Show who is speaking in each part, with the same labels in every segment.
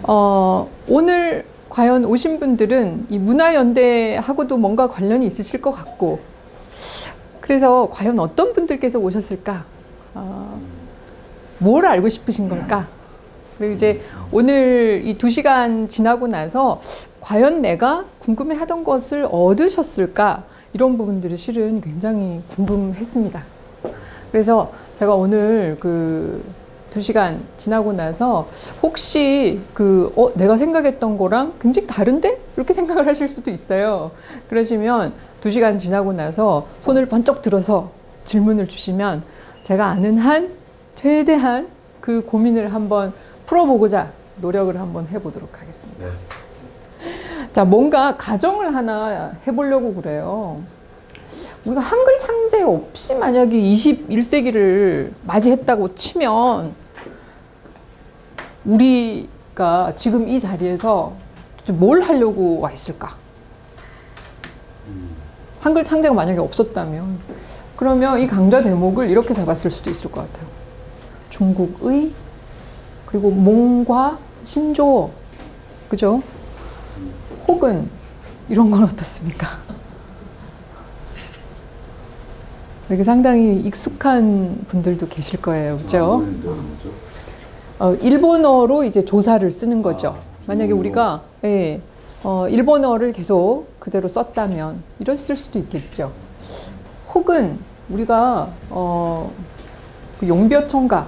Speaker 1: 오늘 과연 오신 분들은 이 문화연대하고도 뭔가 관련이 있으실 것 같고, 그래서 과연 어떤 분들께서 오셨을까? 뭘 알고 싶으신 걸까? 그리고 이제 오늘 이 2시간 지나고 나서 과연 내가 궁금해하던 것을 얻으셨을까? 이런 부분들이 실은 굉장히 궁금했습니다. 그래서 제가 오늘 2시간 지나고 나서 혹시 내가 생각했던 거랑 굉장히 다른데? 이렇게 생각을 하실 수도 있어요. 그러시면 2시간 지나고 나서 손을 번쩍 들어서 질문을 주시면 제가 아는 한 최대한 그 고민을 한번 풀어보고자 노력을 한번 해보도록 하겠습니다. 네. 자, 뭔가 가정을 하나 해보려고 그래요. 우리가 한글 창제 없이 만약에 21세기를 맞이했다고 치면 우리가 지금 이 자리에서 뭘 하려고 와 있을까? 한글 창제가 만약에 없었다면, 그러면 이 강좌 대목을 이렇게 잡았을 수도 있을 것 같아요. 중국의, 그리고 몽과 신조어, 그죠? 혹은 이런 건 어떻습니까? 이게 상당히 익숙한 분들도 계실 거예요, 그죠? 일본어로 이제 조사를 쓰는 거죠. 만약에 우리가 일본어를 계속 그대로 썼다면 이랬을 수도 있겠죠. 혹은 우리가 그 용벼청가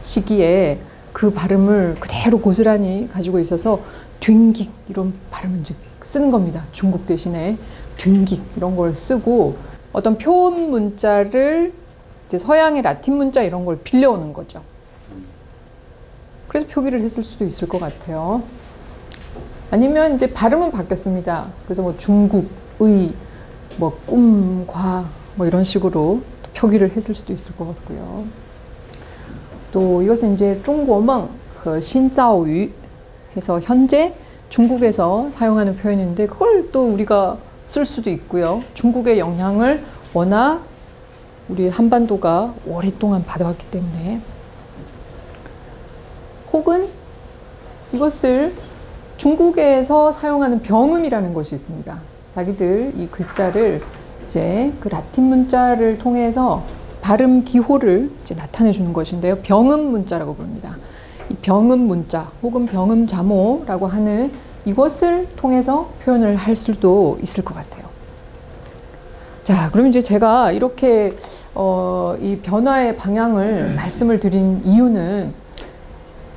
Speaker 1: 시기에 그 발음을 그대로 고스란히 가지고 있어서 dwingik 이런 발음을 이제 쓰는 겁니다. 중국 대신에 dwingik 이런 걸 쓰고 어떤 표음 문자를 이제 서양의 라틴 문자 이런 걸 빌려오는 거죠. 그래서 표기를 했을 수도 있을 것 같아요. 아니면 이제 발음은 바뀌었습니다. 그래서 뭐 중국의 뭐 꿈과 뭐 이런 식으로 표기를 했을 수도 있을 것 같고요. 또 이것은 이제 중국어和新造语 해서 현재 중국에서 사용하는 표현인데 그걸 또 우리가 쓸 수도 있고요. 중국의 영향을 워낙 우리 한반도가 오랫동안 받아왔기 때문에, 혹은 이것을 중국에서 사용하는 병음이라는 것이 있습니다. 자기들 이 글자를 이제 그 라틴 문자를 통해서 발음 기호를 이제 나타내 주는 것인데요. 병음 문자라고 부릅니다. 이 병음 문자 혹은 병음 자모라고 하는 이것을 통해서 표현을 할 수도 있을 것 같아요. 자, 그럼 이제 제가 이렇게 이 변화의 방향을 말씀을 드린 이유는,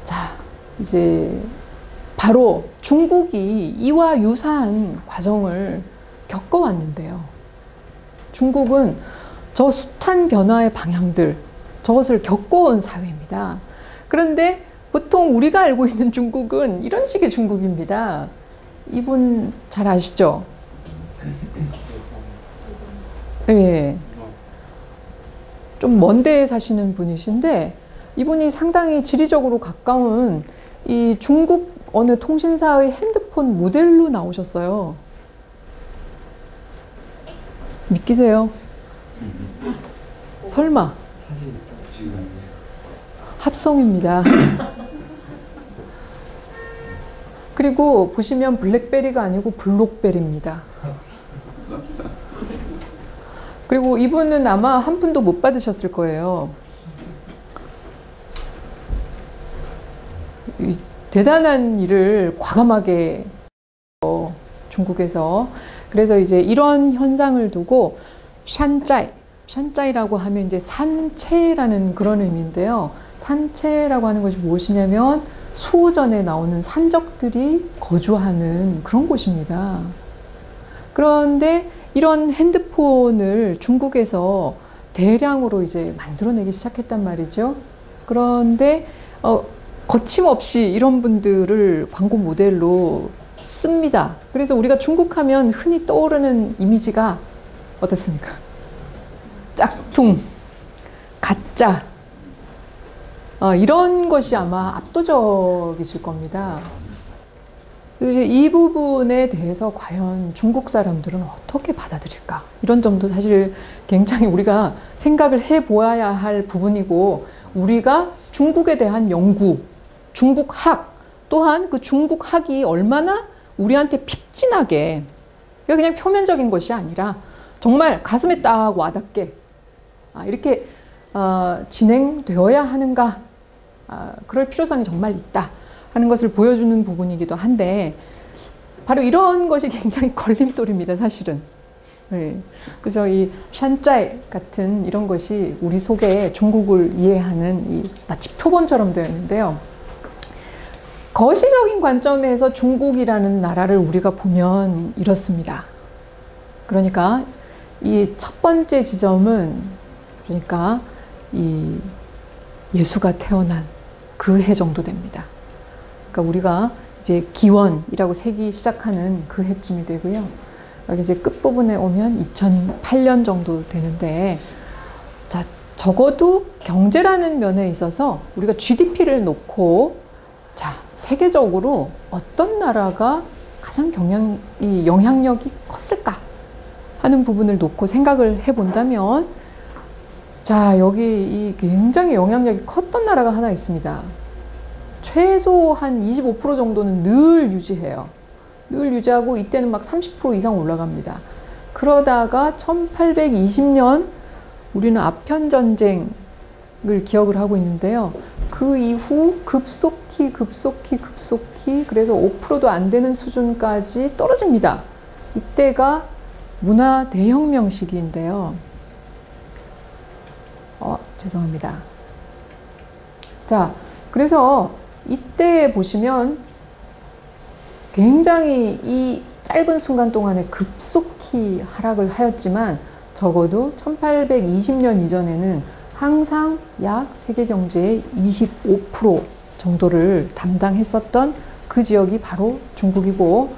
Speaker 1: 자, 이제 바로 중국이 이와 유사한 과정을 겪어왔는데요. 중국은 저 숱한 변화의 방향들, 저것을 겪어온 사회입니다. 그런데 보통 우리가 알고 있는 중국은 이런 식의 중국입니다. 이분 잘 아시죠? 네. 좀 먼 데에 사시는 분이신데 이분이 상당히 지리적으로 가까운 이 중국 어느 통신사의 핸드폰 모델로 나오셨어요. 믿기세요? 설마? 합성입니다. 그리고 보시면 블랙베리가 아니고 블록베리입니다. 그리고 이분은 아마 한 푼도 못 받으셨을 거예요. 대단한 일을 과감하게 중국에서. 그래서 이제 이런 현상을 두고 샨짜이라고 하면 이제 산채라는 그런 의미인데요. 산채라고 하는 것이 무엇이냐면 수호전에 나오는 산적들이 거주하는 그런 곳입니다. 그런데 이런 핸드폰을 중국에서 대량으로 이제 만들어내기 시작했단 말이죠. 그런데 거침없이 이런 분들을 광고 모델로 씁니다. 그래서 우리가 중국 하면 흔히 떠오르는 이미지가 어떻습니까? 짝퉁, 가짜, 이런 것이 아마 압도적이실 겁니다. 그래서 이 부분에 대해서 과연 중국 사람들은 어떻게 받아들일까? 이런 점도 사실 굉장히 우리가 생각을 해보아야 할 부분이고, 우리가 중국에 대한 연구, 중국학, 또한 그 중국학이 얼마나 우리한테 핍진하게, 그냥 표면적인 것이 아니라 정말 가슴에 딱 와닿게 이렇게 진행되어야 하는가, 그럴 필요성이 정말 있다 하는 것을 보여주는 부분이기도 한데, 바로 이런 것이 굉장히 걸림돌입니다, 사실은. 네. 그래서 이 샨짜이 같은 이런 것이 우리 속에 중국을 이해하는 이 마치 표본처럼 되어 있는데요. 거시적인 관점에서 중국이라는 나라를 우리가 보면 이렇습니다. 그러니까 이 첫 번째 지점은, 그러니까 이 예수가 태어난 그 해 정도 됩니다. 그러니까 우리가 이제 기원이라고 세기 시작하는 그 해쯤이 되고요. 여기 이제 끝부분에 오면 2008년 정도 되는데, 자, 적어도 경제라는 면에 있어서 우리가 GDP를 놓고, 자, 세계적으로 어떤 나라가 가장 영향력이 컸을까 하는 부분을 놓고 생각을 해본다면, 자, 여기 이 굉장히 영향력이 컸던 나라가 하나 있습니다. 최소 한 25% 정도는 늘 유지해요. 늘 유지하고 이때는 막 30% 이상 올라갑니다. 그러다가 1820년 우리는 아편전쟁을 기억을 하고 있는데요. 그 이후 급속히 그래서 5%도 안 되는 수준까지 떨어집니다. 이때가 문화 대혁명 시기인데요. 죄송합니다. 자, 그래서 이때 보시면 굉장히 이 짧은 순간 동안에 급속히 하락을 하였지만, 적어도 1820년 이전에는 항상 약 세계 경제의 25% 정도를 담당했었던 그 지역이 바로 중국이고,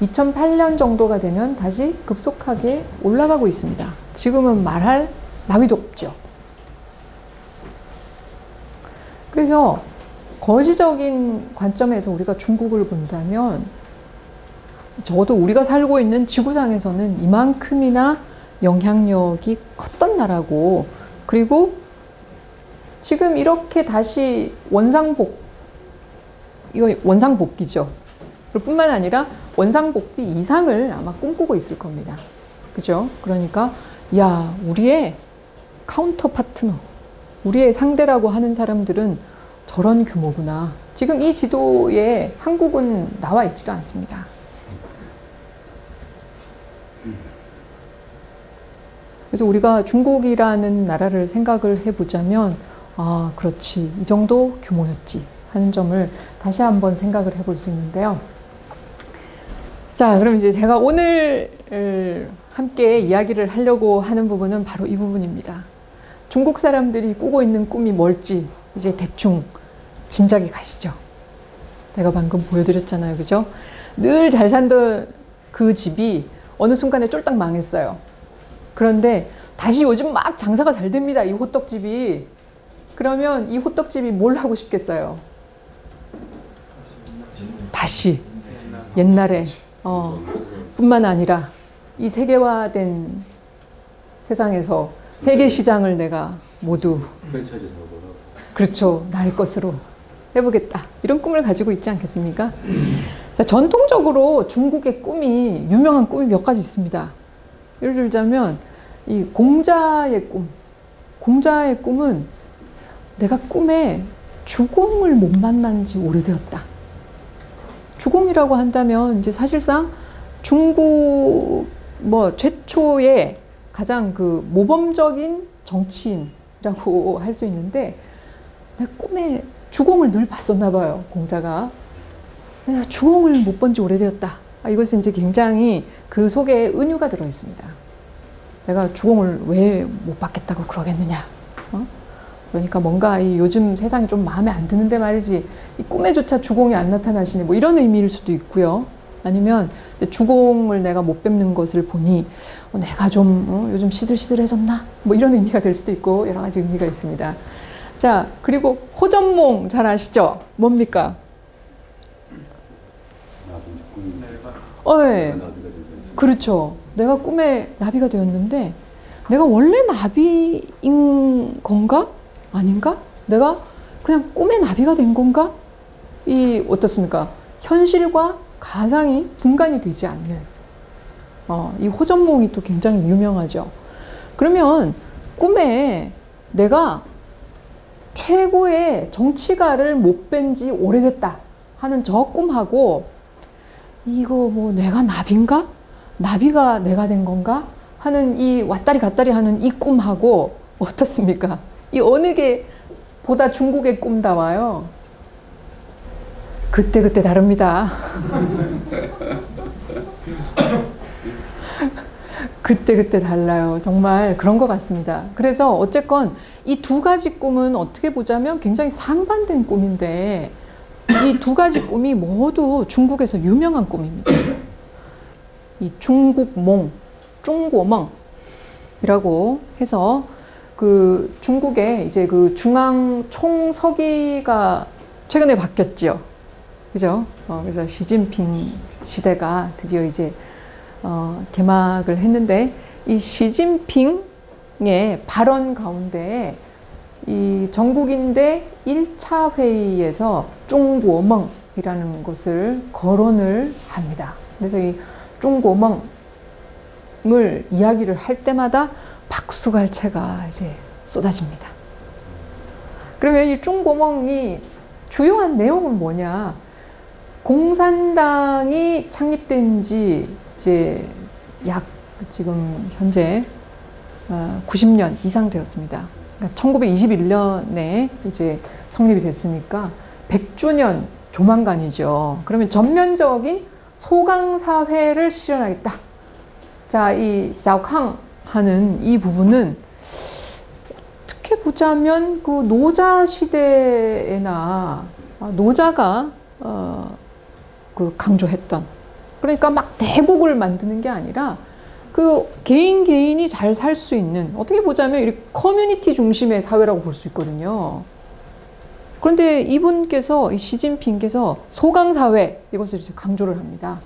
Speaker 1: 2008년 정도가 되면 다시 급속하게 올라가고 있습니다. 지금은 말할 나위도 없죠. 그래서 거시적인 관점에서 우리가 중국을 본다면, 적어도 우리가 살고 있는 지구상에서는 이만큼이나 영향력이 컸던 나라고, 그리고 지금 이렇게 다시 이거 원상복귀죠. 뿐만 아니라 원상복귀 이상을 아마 꿈꾸고 있을 겁니다. 그죠? 그러니까, 야, 우리의 카운터 파트너, 우리의 상대라고 하는 사람들은 저런 규모구나. 지금 이 지도에 한국은 나와 있지도 않습니다. 그래서 우리가 중국이라는 나라를 생각을 해보자면, 아, 그렇지, 이 정도 규모였지 하는 점을 다시 한번 생각을 해볼 수 있는데요. 자, 그럼 이제 제가 오늘 함께 이야기를 하려고 하는 부분은 바로 이 부분입니다. 중국 사람들이 꾸고 있는 꿈이 뭘지 이제 대충 짐작이 가시죠? 제가 방금 보여드렸잖아요. 그죠? 늘 잘 살던 그 집이 어느 순간에 쫄딱 망했어요. 그런데 다시 요즘 막 장사가 잘 됩니다. 이 호떡집이. 그러면 이 호떡집이 뭘 하고 싶겠어요? 다시 옛날에 뿐만 아니라 이 세계화된 세상에서 세계 시장을 내가 모두, 그렇죠, 나의 것으로 해보겠다, 이런 꿈을 가지고 있지 않겠습니까? 자, 전통적으로 중국의 꿈이, 유명한 꿈이 몇 가지 있습니다. 예를 들자면 이 공자의 꿈. 공자의 꿈은 내가 꿈에 주공을 못 만난 지 오래되었다. 주공이라고 한다면 이제 사실상 중국 최초의 가장 그 모범적인 정치인이라고 할 수 있는데, 내 꿈에 주공을 늘 봤었나 봐요, 공자가. 주공을 못 본 지 오래되었다. 이것은 이제 굉장히 그 속에 은유가 들어 있습니다. 내가 주공을 왜 못 받겠다고 그러겠느냐. 그러니까 뭔가 이 요즘 세상이 좀 마음에 안 드는데 말이지, 이 꿈에조차 주공이 안 나타나시네, 뭐 이런 의미일 수도 있고요. 아니면 주공을 내가 못 뵙는 것을 보니 내가 좀 요즘 시들시들해졌나, 뭐 이런 의미가 될 수도 있고, 여러 가지 의미가 있습니다. 자, 그리고 호전몽 잘 아시죠? 뭡니까? 네. 그렇죠. 내가 꿈에 나비가 되었는데, 내가 원래 나비인 건가? 아닌가? 내가 그냥 꿈에 나비가 된 건가? 이 어떻습니까? 현실과 가상이 분간이 되지 않는 이 호전몽이 또 굉장히 유명하죠. 그러면 꿈에 내가 최고의 정치가를 못 뵌 지 오래됐다 하는 저 꿈하고 이거 뭐 내가 나비인가? 나비가 내가 된 건가? 하는 이 왔다리 갔다리 하는 이 꿈하고 어떻습니까? 이 어느 게 보다 중국의 꿈다워요? 그때그때 다릅니다. 그때그때 달라요. 정말 그런 것 같습니다. 그래서 어쨌건 이 두 가지 꿈은 어떻게 보자면 굉장히 상반된 꿈인데 이 두 가지 꿈이 모두 중국에서 유명한 꿈입니다. 이 중국몽, 중고梦이라고 해서 그 중국의 이제 그 중앙 총서기가 최근에 바뀌었죠. 그죠? 그래서 시진핑 시대가 드디어 이제 개막을 했는데 이 시진핑의 발언 가운데 이 전국인대 1차 회의에서 중고멍이라는 것을 거론을 합니다. 그래서 이 중고멍을 이야기를 할 때마다 박수갈채가 이제 쏟아집니다. 그러면 이 중고멍이 주요한 내용은 뭐냐? 공산당이 창립된 지 이제 약 지금 현재 90년 이상 되었습니다. 그러니까 1921년에 이제 성립이 됐으니까 100주년 조만간이죠. 그러면 전면적인 소강사회를 실현하겠다. 자, 이 샤오캉 하는 이 부분은 어떻게 보자면 그 노자 시대에나 노자가 그 강조했던, 그러니까 막 대국을 만드는 게 아니라 그 개인이 잘 살 수 있는, 어떻게 보자면 이렇게 커뮤니티 중심의 사회라고 볼 수 있거든요. 그런데 이분께서, 이 시진핑께서 소강사회 이것을 이제 강조를 합니다.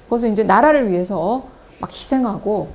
Speaker 1: 그래서 이제 나라를 위해서 막 희생하고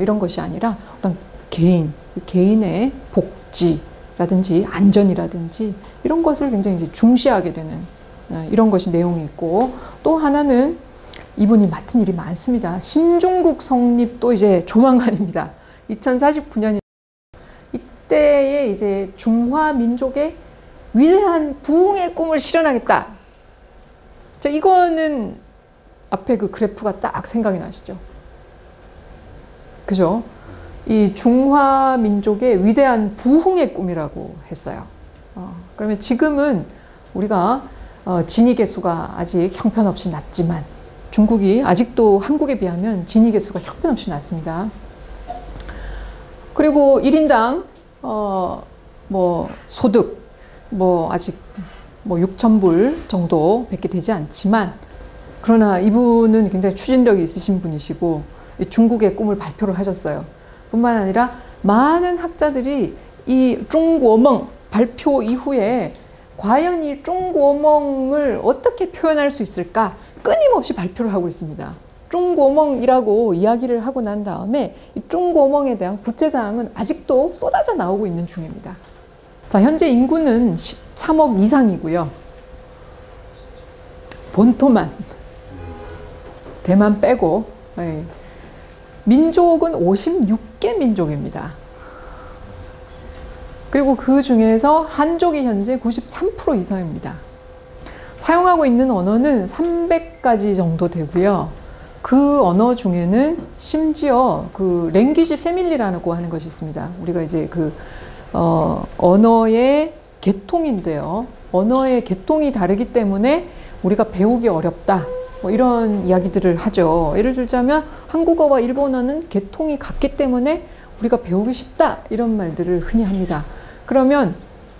Speaker 1: 이런 것이 아니라 어떤 개인의 복지라든지 안전이라든지 이런 것을 굉장히 이제 중시하게 되는 이런 것이 내용이 있고, 또 하나는 이분이 맡은 일이 많습니다. 신중국 성립도 이제 조만간입니다. 2049년이 이때에 이제 중화 민족의 위대한 부흥의 꿈을 실현하겠다. 자, 이거는 앞에 그 그래프가 딱 생각이 나시죠? 그죠? 이 중화 민족의 위대한 부흥의 꿈이라고 했어요. 그러면 지금은 우리가 진위 개수가 아직 형편없이 낮지만 중국이 아직도 한국에 비하면 진위 개수가 형편없이 낮습니다. 그리고 1인당 뭐 소득 뭐 아직 뭐 6,000불 정도 밖에 되지 않지만, 그러나 이분은 굉장히 추진력이 있으신 분이시고 중국의 꿈을 발표를 하셨어요. 뿐만 아니라 많은 학자들이 이 중고멍 발표 이후에 과연 이 중고멍을 어떻게 표현할 수 있을까 끊임없이 발표를 하고 있습니다. 중고멍이라고 이야기를 하고 난 다음에 이 중고멍에 대한 구체사항은 아직도 쏟아져 나오고 있는 중입니다. 자, 현재 인구는 13억 이상이고요. 본토만, 대만 빼고, 민족은 56개 민족입니다. 그리고 그 중에서 한족이 현재 93% 이상입니다. 사용하고 있는 언어는 300가지 정도 되고요. 그 언어 중에는 심지어 그 랭귀지 패밀리라고 하는 것이 있습니다. 우리가 이제 그 언어의 계통인데요. 언어의 계통이 다르기 때문에 우리가 배우기 어렵다. 뭐 이런 이야기들을 하죠. 예를 들자면 한국어와 일본어는 계통이 같기 때문에 우리가 배우기 쉽다. 이런 말들을 흔히 합니다. 그러면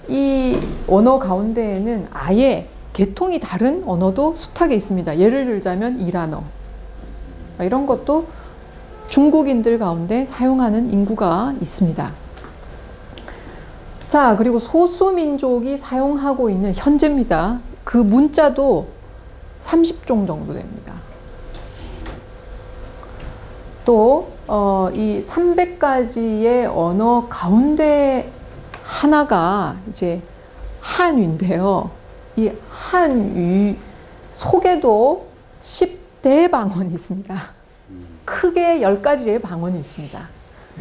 Speaker 1: 이 언어 가운데에는 아예 계통이 다른 언어도 숱하게 있습니다. 예를 들자면 이란어. 이런 것도 중국인들 가운데 사용하는 인구가 있습니다. 자, 그리고 소수민족이 사용하고 있는 현재입니다. 그 문자도 30종 정도 됩니다. 또 이 300가지의 언어 가운데 하나가 이제 한유인데요. 이 한유 속에도 10대 방언이 있습니다. 크게 10가지의 방언이 있습니다.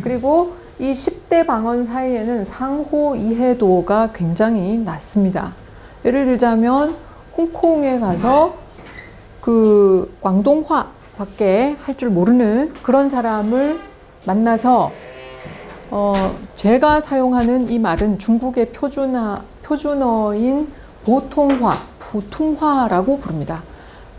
Speaker 1: 그리고 이 10대 방언 사이에는 상호 이해도가 굉장히 낮습니다. 예를 들자면 홍콩에 가서 그 광동화밖에 할 줄 모르는 그런 사람을 만나서 제가 사용하는 이 말은 중국의 표준어인 보통화, 푸퉁화라고 부릅니다.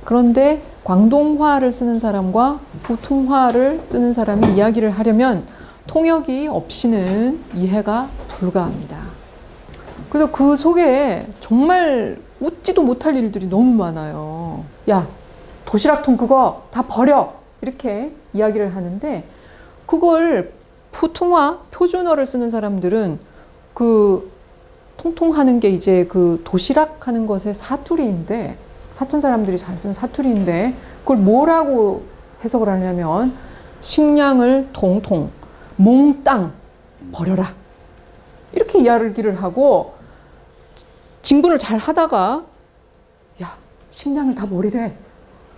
Speaker 1: 그런데 광동화를 쓰는 사람과 푸퉁화를 쓰는 사람이 이야기를 하려면 통역이 없이는 이해가 불가합니다. 그래서 그 속에 정말 웃지도 못할 일들이 너무 많아요. 야, 도시락통 그거 다 버려! 이렇게 이야기를 하는데 그걸 푸퉁화, 표준어를 쓰는 사람들은 그 통통하는 게 이제 그 도시락 하는 것의 사투리인데 사천 사람들이 잘 쓰는 사투리인데 그걸 뭐라고 해석을 하냐면 식량을 통통, 몽땅 버려라. 이렇게 이야기를 하고 진군을 잘 하다가 야, 식량을 다 버리래.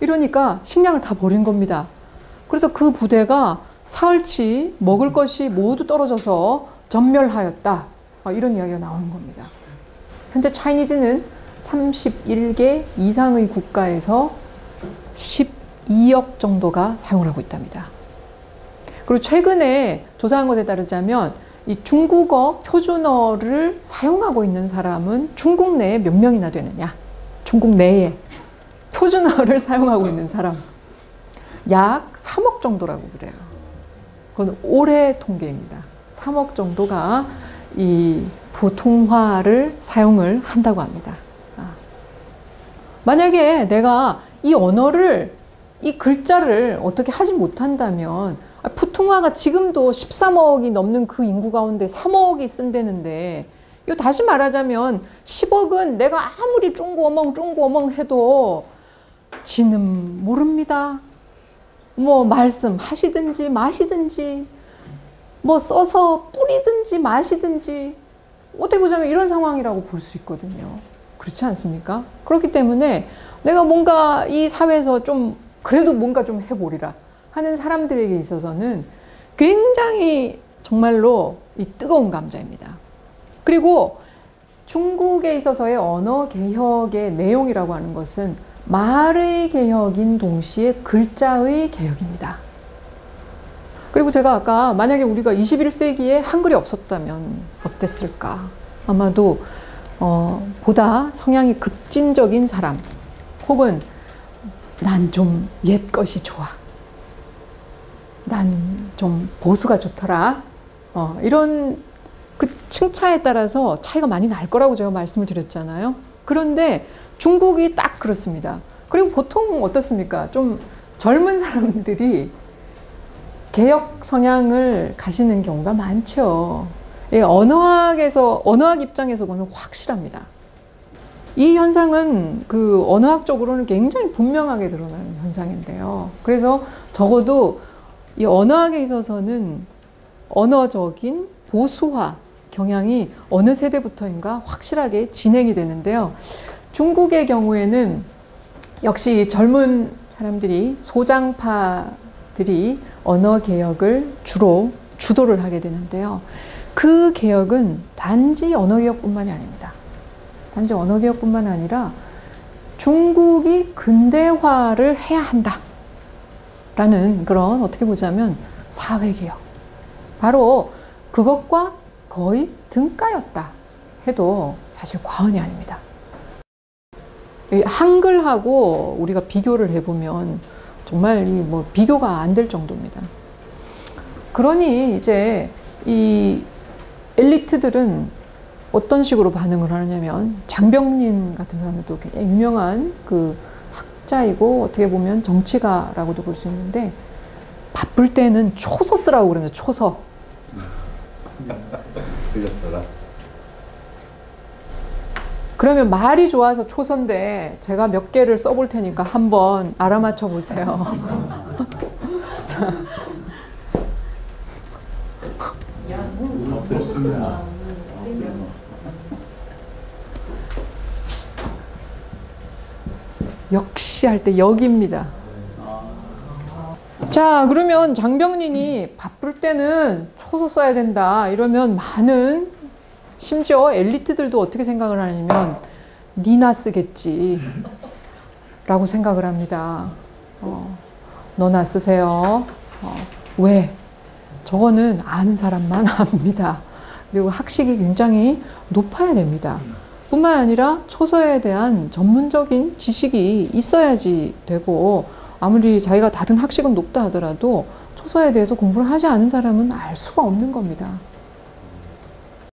Speaker 1: 이러니까 식량을 다 버린 겁니다. 그래서 그 부대가 사흘치 먹을 것이 모두 떨어져서 전멸하였다. 이런 이야기가 나오는 겁니다. 현재 차이니즈는 31개 이상의 국가에서 12억 정도가 사용을 하고 있답니다. 그리고 최근에 조사한 것에 따르자면 이 중국어 표준어를 사용하고 있는 사람은 중국 내에 몇 명이나 되느냐? 중국 내에 표준어를 사용하고 있는 사람 약 3억 정도라고 그래요. 그건 올해 통계입니다. 3억 정도가 이 보통화를 사용을 한다고 합니다. 만약에 내가 이 언어를, 이 글자를 어떻게 하지 못한다면 푸퉁화가 지금도 13억이 넘는 그 인구 가운데 3억이 쓴다는데 이거 다시 말하자면 10억은 내가 아무리 쫑구어멍 해도 지는 모릅니다. 뭐 말씀하시든지 마시든지 뭐 써서 뿌리든지 마시든지 어떻게 보자면 이런 상황이라고 볼 수 있거든요. 그렇지 않습니까? 그렇기 때문에 내가 뭔가 이 사회에서 좀 그래도 뭔가 좀 해보리라 하는 사람들에게 있어서는 굉장히 정말로 이 뜨거운 감자입니다. 그리고 중국에 있어서의 언어 개혁의 내용이라고 하는 것은 말의 개혁인 동시에 글자의 개혁입니다. 그리고 제가 아까 만약에 우리가 21세기에 한글이 없었다면 어땠을까? 아마도 보다 성향이 급진적인 사람 혹은 난 좀 옛 것이 좋아. 난 좀 보수가 좋더라. 이런 그 층차에 따라서 차이가 많이 날 거라고 제가 말씀을 드렸잖아요. 그런데 중국이 딱 그렇습니다. 그리고 보통 어떻습니까? 좀 젊은 사람들이 개혁 성향을 가시는 경우가 많죠. 언어학 입장에서 보면 확실합니다. 이 현상은 그 언어학적으로는 굉장히 분명하게 드러나는 현상인데요. 그래서 적어도 이 언어학에 있어서는 언어적인 보수화 경향이 어느 세대부터인가 확실하게 진행이 되는데요. 중국의 경우에는 역시 젊은 사람들이 소장파들이 언어 개혁을 주로 주도를 하게 되는데요. 그 개혁은 단지 언어 개혁뿐만이 아닙니다. 단지 언어 개혁뿐만 아니라 중국이 근대화를 해야 한다라는 그런 어떻게 보자면 사회 개혁. 바로 그것과 거의 등가였다 해도 사실 과언이 아닙니다. 한글하고 우리가 비교를 해보면 정말 뭐 비교가 안 될 정도입니다. 그러니 이제 이 엘리트들은 어떤 식으로 반응을 하느냐면 장병린 같은 사람도 굉장히 유명한 그 학자이고 어떻게 보면 정치가라고도 볼 수 있는데 바쁠 때는 초서 쓰라고 그럽니다. 초서.
Speaker 2: 흘렸어라.
Speaker 1: 그러면 말이 좋아서 초서인데 제가 몇 개를 써볼 테니까 한번 알아맞혀 보세요. 자. 역시 할 때 여기입니다. 자, 그러면 장병린이 바쁠 때는 초소 써야 된다 이러면 많은 심지어 엘리트들도 어떻게 생각을 하냐면 니나 쓰겠지 라고 생각을 합니다. 너나 쓰세요. 왜? 저거는 아는 사람만 압니다. 그리고 학식이 굉장히 높아야 됩니다. 뿐만 아니라 초서에 대한 전문적인 지식이 있어야지 되고, 아무리 자기가 다른 학식은 높다 하더라도 초서에 대해서 공부를 하지 않은 사람은 알 수가 없는 겁니다.